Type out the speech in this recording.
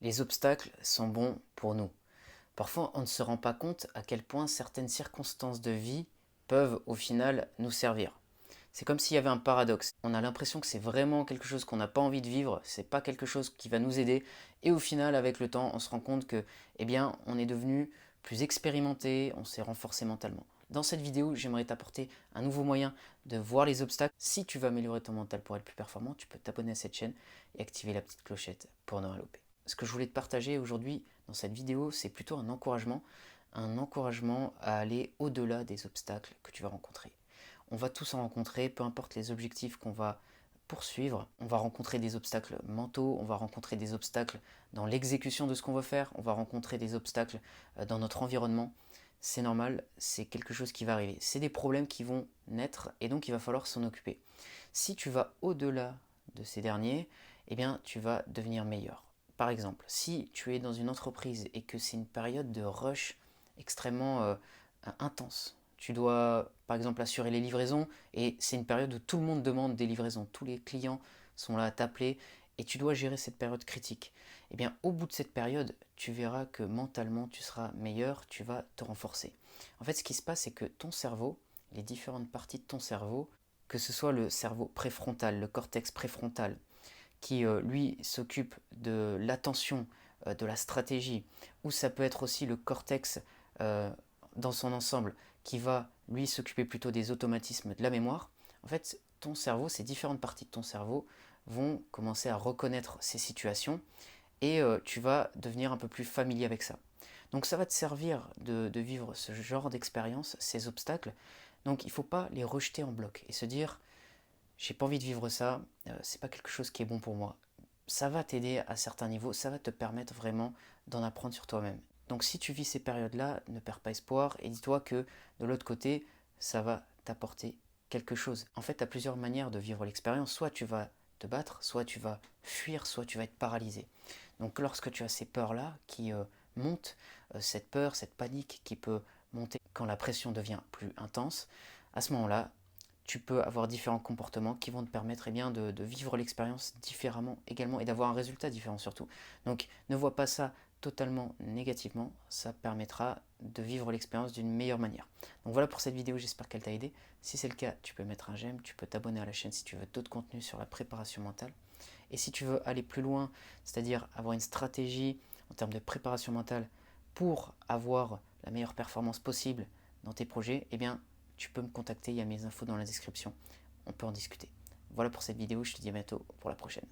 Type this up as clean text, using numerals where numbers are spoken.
Les obstacles sont bons pour nous. Parfois, on ne se rend pas compte à quel point certaines circonstances de vie peuvent au final nous servir. C'est comme s'il y avait un paradoxe. On a l'impression que c'est vraiment quelque chose qu'on n'a pas envie de vivre, c'est pas quelque chose qui va nous aider, et au final, avec le temps, on se rend compte que, on est devenu plus expérimenté, on s'est renforcé mentalement. Dans cette vidéo, j'aimerais t'apporter un nouveau moyen de voir les obstacles. Si tu veux améliorer ton mental pour être plus performant, tu peux t'abonner à cette chaîne et activer la petite clochette pour ne rien louper. Ce que je voulais te partager aujourd'hui dans cette vidéo, c'est plutôt un encouragement à aller au-delà des obstacles que tu vas rencontrer. On va tous en rencontrer, peu importe les objectifs qu'on va poursuivre. On va rencontrer des obstacles mentaux, on va rencontrer des obstacles dans l'exécution de ce qu'on veut faire, on va rencontrer des obstacles dans notre environnement. C'est normal, c'est quelque chose qui va arriver. C'est des problèmes qui vont naître et donc il va falloir s'en occuper. Si tu vas au-delà de ces derniers, tu vas devenir meilleur. Par exemple, si tu es dans une entreprise et que c'est une période de rush extrêmement intense, tu dois par exemple assurer les livraisons et c'est une période où tout le monde demande des livraisons, tous les clients sont là à t'appeler et tu dois gérer cette période critique. Au bout de cette période, tu verras que mentalement tu seras meilleur, tu vas te renforcer. En fait, ce qui se passe, c'est que ton cerveau, les différentes parties de ton cerveau, que ce soit le cerveau préfrontal, le cortex préfrontal, qui lui s'occupe de l'attention, de la stratégie, ou ça peut être aussi le cortex euh, dans son ensemble qui va lui s'occuper plutôt des automatismes de la mémoire. En fait, ton cerveau, ces différentes parties de ton cerveau vont commencer à reconnaître ces situations et tu vas devenir un peu plus familier avec ça. Donc ça va te servir de vivre ce genre d'expérience, ces obstacles. Donc il ne faut pas les rejeter en bloc et se dire j'ai pas envie de vivre ça, c'est pas quelque chose qui est bon pour moi. Ça va t'aider à certains niveaux, ça va te permettre vraiment d'en apprendre sur toi-même. Donc si tu vis ces périodes-là, ne perds pas espoir et dis-toi que de l'autre côté, ça va t'apporter quelque chose. En fait, tu as plusieurs manières de vivre l'expérience. Soit tu vas te battre, soit tu vas fuir, soit tu vas être paralysé. Donc lorsque tu as ces peurs-là qui montent, cette peur, cette panique qui peut monter quand la pression devient plus intense, à ce moment-là, tu peux avoir différents comportements qui vont te permettre de vivre l'expérience différemment également et d'avoir un résultat différent surtout. Donc ne vois pas ça totalement négativement, ça permettra de vivre l'expérience d'une meilleure manière. Donc voilà pour cette vidéo, j'espère qu'elle t'a aidé. Si c'est le cas, tu peux mettre un j'aime, tu peux t'abonner à la chaîne si tu veux d'autres contenus sur la préparation mentale. Et si tu veux aller plus loin, c'est-à-dire avoir une stratégie en termes de préparation mentale pour avoir la meilleure performance possible dans tes projets, tu peux me contacter, il y a mes infos dans la description, on peut en discuter. Voilà pour cette vidéo, je te dis à bientôt pour la prochaine.